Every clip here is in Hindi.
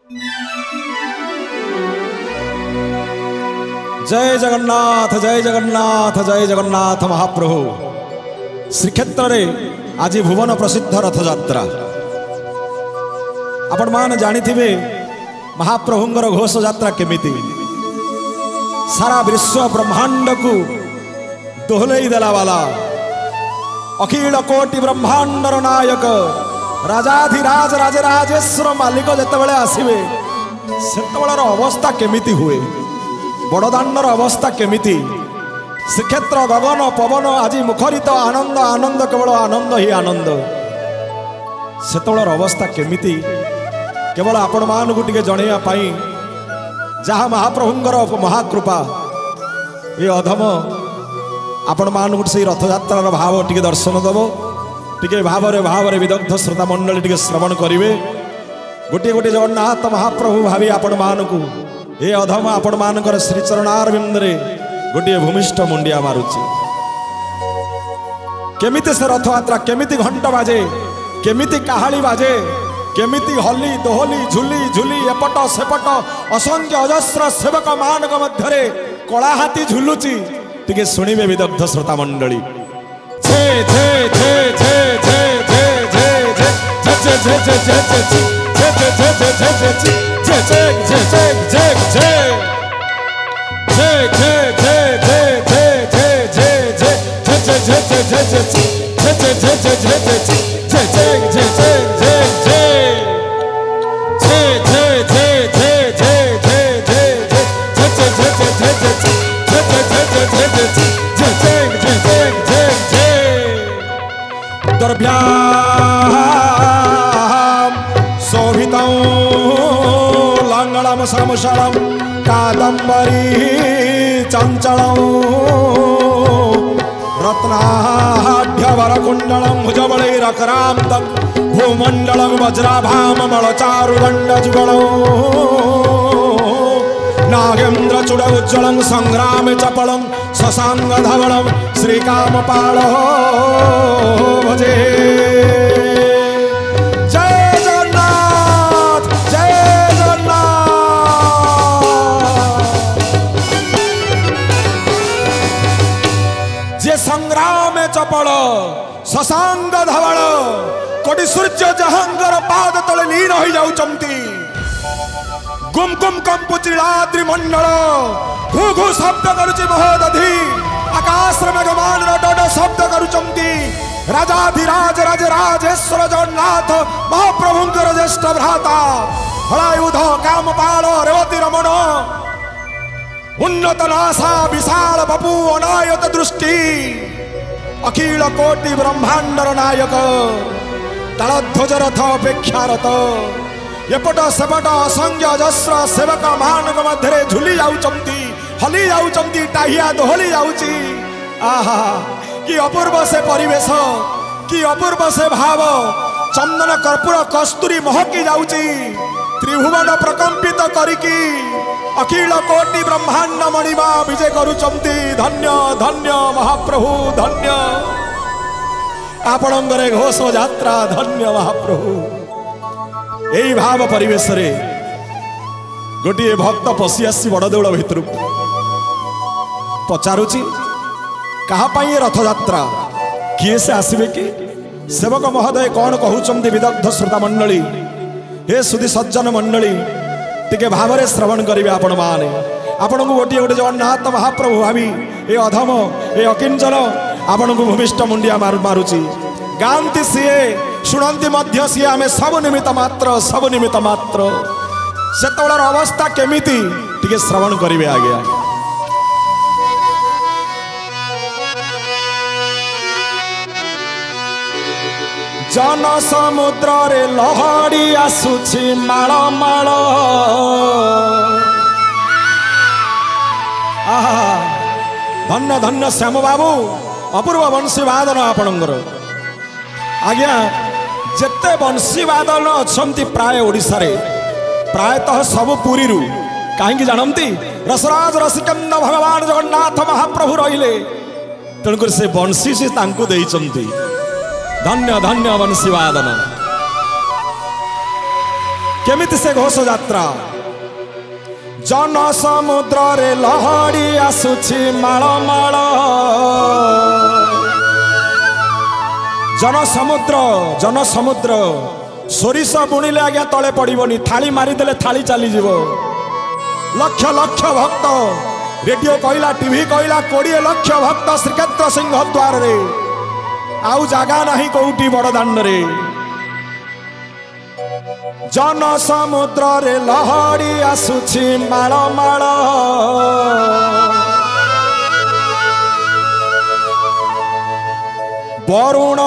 जय जगन्नाथ जय जगन्नाथ जय जगन्नाथ महाप्रभु। श्रीक्षेत्र रे आज भुवन प्रसिद्ध रथ यात्रा आपण मान जानिथिबे। महाप्रभुंगर घोष यात्रा केमिति सारा विश्व ब्रह्मांड को दोहलई देला वाला अखिल कोटि ब्रह्मांडर नायक राजाधिराज राजराजेश्वर मालिक जेतेबेले आसिबे सेतेबेलर अवस्था केमिति हुए, बड़दाण्डर अवस्था केमिति। श्रीक्षेत्र गगन पवन आज मुखरित आनंद आनंद केवल आनंद ही आनंद। सेतेबेलर अवस्था केमिति केवल आपण मानकु टिके जणैया पाई जहाँ महाप्रभुंकर महाकृपा ये अधम आपण मानकु से रथ यात्रार भाव टिके दर्शन दब टिके भाव रे विदग्ध श्रोता मंडली टिके श्रवण करिवे। गोटे गोटे जगन्नाथ महाप्रभु भावी आपण मानकु ए अधम आपण मानकर श्रीचरणारविंद रे गोटे भूमिष्ठ मुंडिया मारुची। केमिति से रथ यात्रा केमिति घंटा बाजे, केमिति काहाली बाजे, केमिति हली दोहली झुली झुली एपट सेपट असंख्य अजस्र सेवक मानक मध्य कला हाथी झुलुची टिके शुणिबे विदग्ध श्रोता मंडली। छे छे छे छे छे छे छे छे छे छे छे समुषलम कादंबरी चंचलम रत्नाढ्यवरकुंडलम भुजबलैरकरांतं भूमंडलं वज्राभाममलचारुदण्डजुगलं नागेन्द्रचूड उज्ज्वलं संग्रामे चपलं शशाङ्गधवलं श्रीकामपालो भजे। संग्राम चपल शशांग धवल कोटि सूर्य जहांगर पाद तले लीन हो जाउचंती। गुम गुम कंपुचिलाद्रि मंडल घू घू शब्द करुची महोदधि आकाश मेघमान डड शब्द करुचंती। राजाधिराज राजराजेश्वर जगन्नाथ महाप्रभुंकर ज्येष्ठ भ्राता हलायुध कामपाल रेवती रमण उन्नत नासा विशाल बपू अनायत दृष्टि अखिल कोटि ब्रह्मांडर नायक तालध्वज रथ अपेक्षारत एपट सेपट असंख्य अजस्र सेवक मानक मध्य झुली जाउचंती हली जाउचंती टाहिया दोहली जाउची। आहा कि अपूर्व से परिवेश कि अपूर्व से भाव चंदन कर्पूर कस्तूरी महकी जाउची त्रिभुवन प्रकंपित करिकी अखिल कोटि ब्रह्मांड मणिमा विजय करुचंती। धन्य धन्य महाप्रभु धन्य आपणंगरे घोष यात्रा धन्य महाप्रभु। यही भाव परिवेश रे गोटे भक्त पशि आसी बड़देउल भितर पचारुची कहा पाई रथ यात्रा किए से आसबे कि सेवक महोदय कौन कहउचंती विदग्ध श्रोता मंडली हे सुधी सज्जन मंडली टिके भाव में श्रवण करेंगे। आपण माने आपण को गोटे गोटे जगन्नाथ महाप्रभु भावी ए अधम ए अकिंचन आपण को भूमिष्ठ मुंडिया मारुची। गांती सीए शुणंती मध्य सीए आमे सब निमित्त मात्र सेतबेलर अवस्था केमिति टिके श्रवण करेंगे आज्ञा। जन समुद्र रे लहड़ी आसुछि माळ माळ आहा धन्य धन्य श्याम बाबू अपूर्व बंशी वादन आपणकर आज्ञा। जेते बंशी वादन अच्छी प्राय ओडिशा रे प्रायतः सब पुरी रु कहीं जानती रसराज रसिकंद भगवान जगन्नाथ महाप्रभु रहिले तेणुकर से बंशी से तांको देइचंती। धन्य धन्य बंशी वादन केमिति से घोष यात्रा जन समुद्र रे लहड़ी आसुछि माळ माळ जन समुद्र सोरिष बुणिले आज्ञा तले पड़बनी थाली मारिदेले थाली चलीज लक्ष लक्ष भक्त रेडियो कहला टीवी कहला 20 लाख भक्त श्रीक्षेत्र सिंह द्वार रे आउ जागा नहीं कोउटी बड़ दांड रे जन समुद्र रे लहड़ी आसुछि माळ माळ वरुण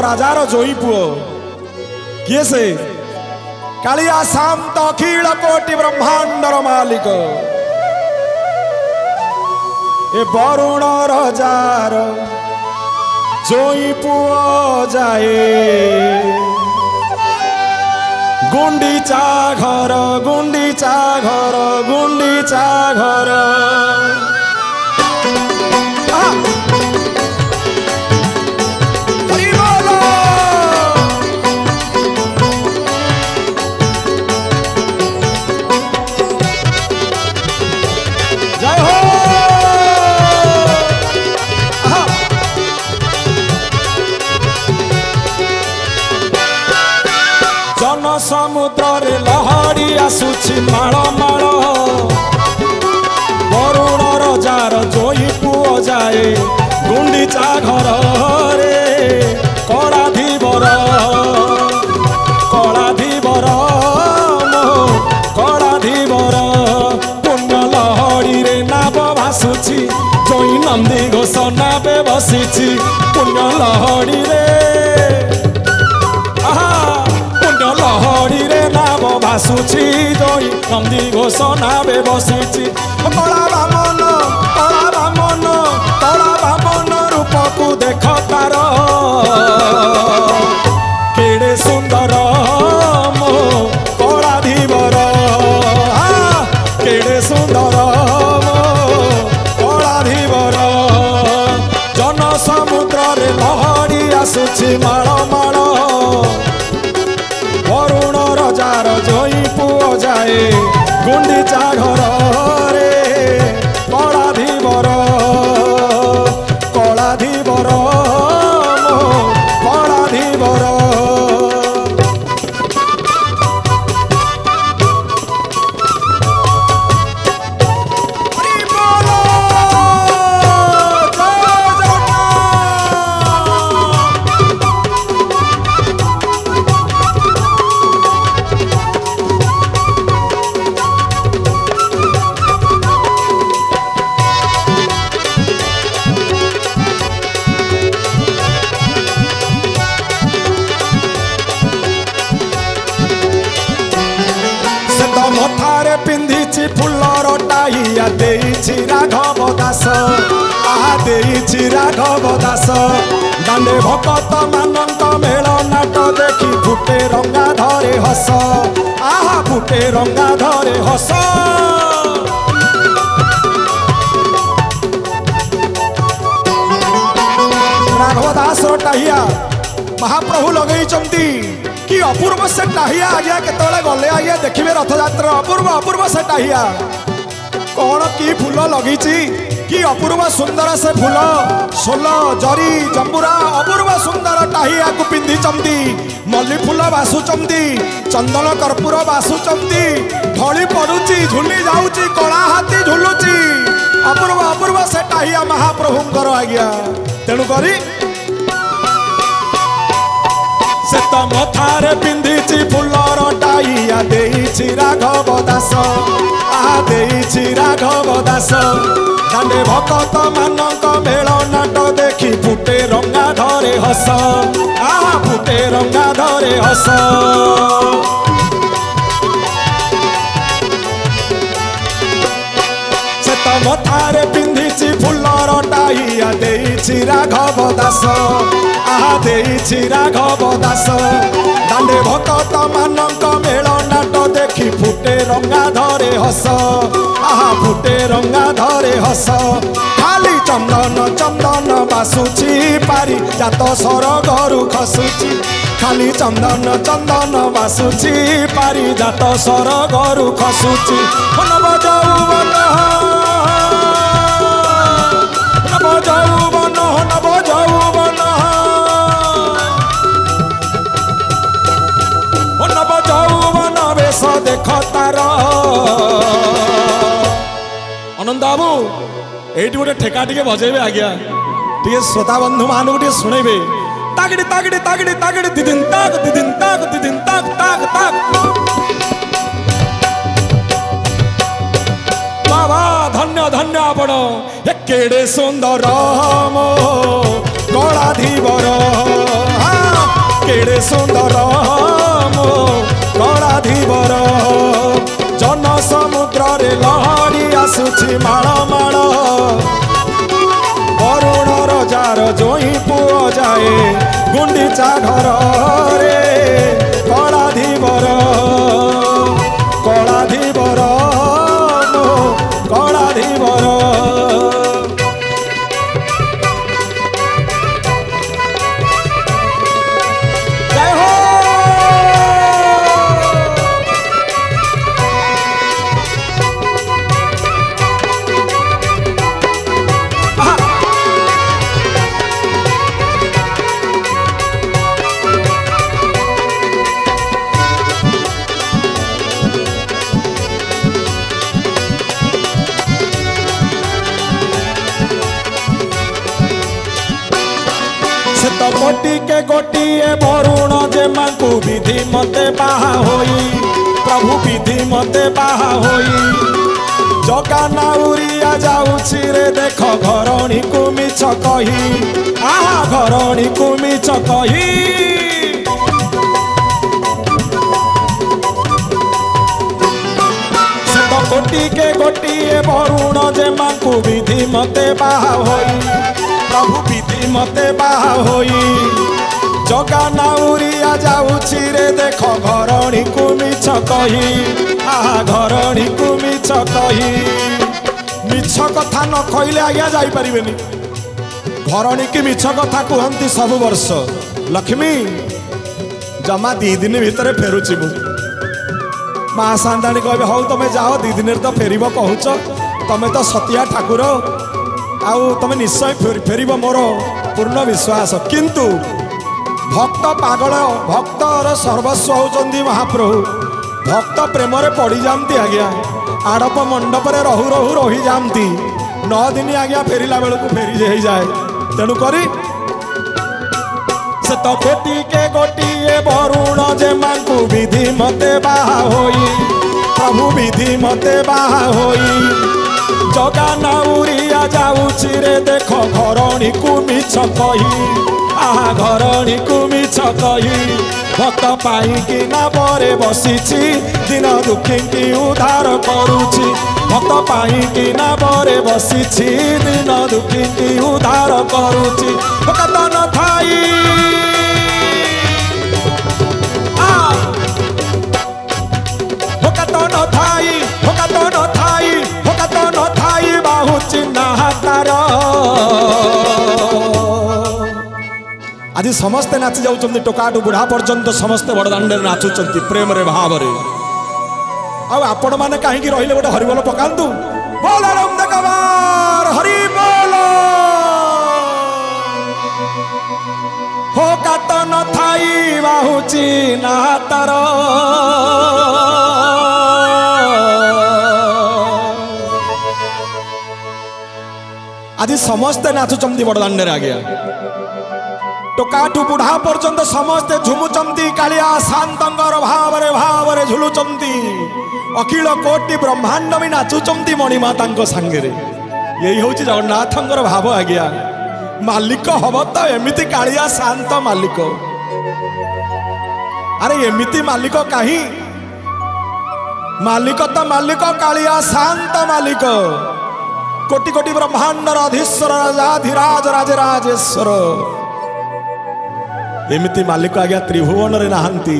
राजार जोई पुओ किए से कालिया शांत अखिल कोटि ब्रह्मांडर मालिक ए वरुण राजार जोई पुओ जाए गुंडीचा घर गुंडीचा घर गुंडीचा घर समुद्र रे लहड़ी आसुछि माळ माळ वरुण राजार जोई पुओ जाए गुंडीचा घर रे कलाधीवर पुण्य लहड़ी रे नाव भासुछि जोई नंदी घोष नावे बसिछि पुण्य लहड़ी रे लहड़ी रे नाम भासुछि जोई नंदी घोष नावे बसिछि कला बामन रूप को देख तार केड़े सुंदर मो कलाधीवर केड़े सुंदर मो कलाधीवर जन समुद्र रे लहड़ी आसुछि माळ माळ वरुण राजार जोई पुओ जाए गुंडीचा घर रे कलाधीवर कलाधीवर कलाधीवर मथारे पिंधिछि फुलर टाइया देइछि राघव दास आहा देइछि राघव दास दांडे भक्त मानंत मेल नाट देखी फुटे रंगा धरे हस आहा फुटे रंगा धरे हस राघव दास टाइया महाप्रभु लगेइचंती कि अपूर्व से टाहिया आज्ञा केतले गले आज्ञा देखिबे रथ यात्रा अपूर्व से टाहिया कौन की फूल लगिछि कि अपूर्व सुंदर से फूल सोल जरी जंबुरा अपूर्व सुंदर टाहिया को पिंधि चंदी मल्ली फूल बासुचंदी चंदन कर्पूर बासुचंदी ढली पड़ुची झुली जाउची कला हाथी झुलुची अपूर्व से टाहिया महाप्रभुंकर आज्ञा तेणु करी से तो मथारे पिंधिछि फुलर टाइया देइछि राघव दास आ देइछि राघव दास दांडे भक्त मानक मेल नाट देखी फुटे रंगा धरे हस आहा फुटे रंगा धरे हस से तो मथारे पिंधिछि फुलर टाइया देइछि राघव दास आहा देइछि राघव दास दांडे भक्त मानक मेल नाट देखी फुटे रंगा धरे हस आहा फुटे रंगा धरे हस खाली चंदन चंदन बासुची पारी जात सरगरु खसुची खाली चंदन चंदन बासुची पारी जात सरगरु खसुची नव यौवन नव यौवन नव यौवन नव यौवन बेश देख तार आनंद बाबू ये गोटे ठेका टे बजेबे आज्ञा टे श्रोता बंधु मान को शुणेबे तागड़ी तागड़ी तागड़ी तागड़ी दिदिन ताक दिदिन ताक दिदिन ताक ताक ताक बाबा धन्य धन्य आपण केड़े सुंदर मो कलाधीवर केड़े सुंदर मो कलाधीवर जन समुद्र रे लहरी आसुची माळ माळ वरुण रजार जोई पुओ जाए गुंडीचा घर रे कलाधीवर कलाधीवर कलाधीवर जय हो गोटी के गोटिए वरुण जे मांकु विधि मते बाहा होई प्रभु विधि मते बाहा होई जगा नाउरिया जाउछि रे देख घरणी को मिछ कही आहा घरणी को मिछ कही से तो गोटी के गोटिए वरुण जे मांकु विधि मते बाहा होई प्रभु विधि मते बाहा होई जगा नाउरिया जाउछि रे देख घरणी को मिछ कही आहा घरणी को मिछ कही मिछ कथा न कहले आज्ञा जाई परिबेनी घरणी की मिछ कथा कहंती सब वर्ष लक्ष्मी जमा 2 दिन भितर फेरुछि मु माँ सांदाणी कहबे हौ तमे जाओ 2 दिन तो फेरिबो कहूच तमे तो सतिया ठाकुर आउ तमे निश्चय फेरिबो मोर पूर्ण विश्वास किंतु भक्त पागल भक्तर सर्वस्व होचंदी महाप्रभु भक्त प्रेम रे पड़ी जामती आज्ञा आड़प मंडप रे रहु रहु रही जामती 9 दिन आज्ञा फेरिला बेलू फेरी जाई जाए तेणु करी से तो गोटी के गोटिए वरुण जे मांकु विधि मते बाहा होई प्रभु विधि मते बाहा होई जगा नाउरिया जाउछि रे देख घरणी को मिछ कही आहा घरणी को मिछ कही भक्त पाई कि ना बरे बसिछि दिन दुखी की उद्धार करुछि भक्त पाई कि ना बरे बसिछि दिन दुखी की उद्धार करुछि भक्त न थाई भक्त न थाई भक्त न थाई भक्त न थाई बाहु चिन्ह तार आज समस्ते नाची जाउछन्ति टोकाटू बुढ़ा पर्यंत समस्ते बड़दाण्ड नाचुचन्ति प्रेम रे भाव रे आपण माने काहेकि रहिले गोटे हरिबोल पकांतु बोल राम देकवार हरि बोल हो कात न थाई बाहुची ना तार आज समस्ते नाचुचन्ति बड़दाण्ड रे आज्ञा टोकाठू बुढ़ा पर्यंत समस्ते झुमुचंती कालिया शांतंगर भाव रे झुलुचंती अखिल कोटि ब्रह्मांड भी नाचुचंती मणिमाता सांगे यही हूँ जगन्नाथंकर भाव आज्ञा मालिक हम तो एमती कालिया शांत मालिक अरे एमती मालिक कहीं मालिक तो मालिक कालिया शांत मालिक कोटि कोटि ब्रह्मांडर अधीश्वर राजाधिराज राजराजेश्वर एमती मालिक आज्ञा त्रिभुवन रे नहांती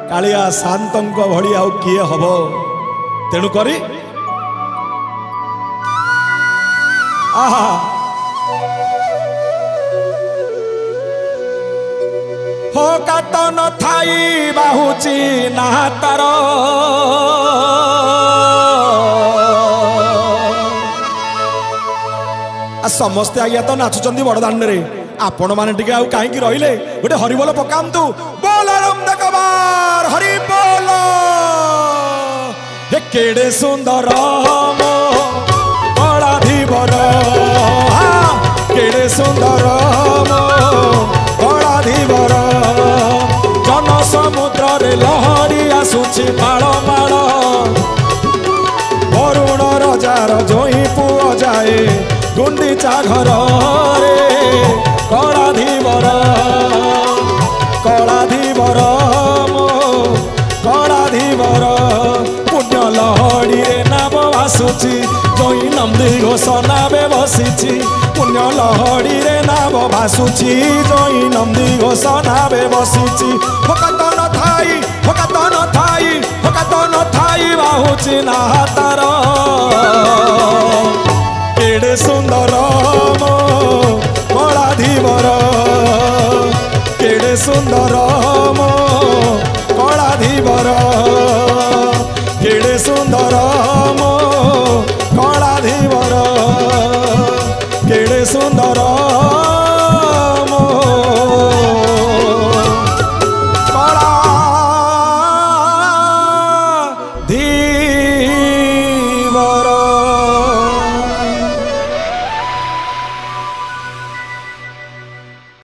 कालिया शांतंक भली आउ किए हब तेणु करी आहा काट न थाई बाहुची ना तार समस्ते आज्ञा तो नाचुचंदी बड़दाण्ड रे आपण माने टिके आउ काहेकि रहिले गोटे हरिबोल पकामतु बोल रमद कबार हरि बोल हे केड़े सुंदर मो कला धीवर केड़े सुंदर मो कला धीवर जन समुद्र रे लहरी आसुची माळ माळ वरुण रजार जोई पुओ जाए गुंडीचा घर रे कला धीवर मो कला धीवर पुण्य लहड़ी रे नाम भासुची जोई नंदी घोष नावे बसीची पुण्य लहड़ी रे नाम भासुची जोई नंदी घोष नावे बसीची फकात न थाई बाहुची ना तार केड़े सुंदर मो कला धीवर केड़े सुंदर मो कला धीवर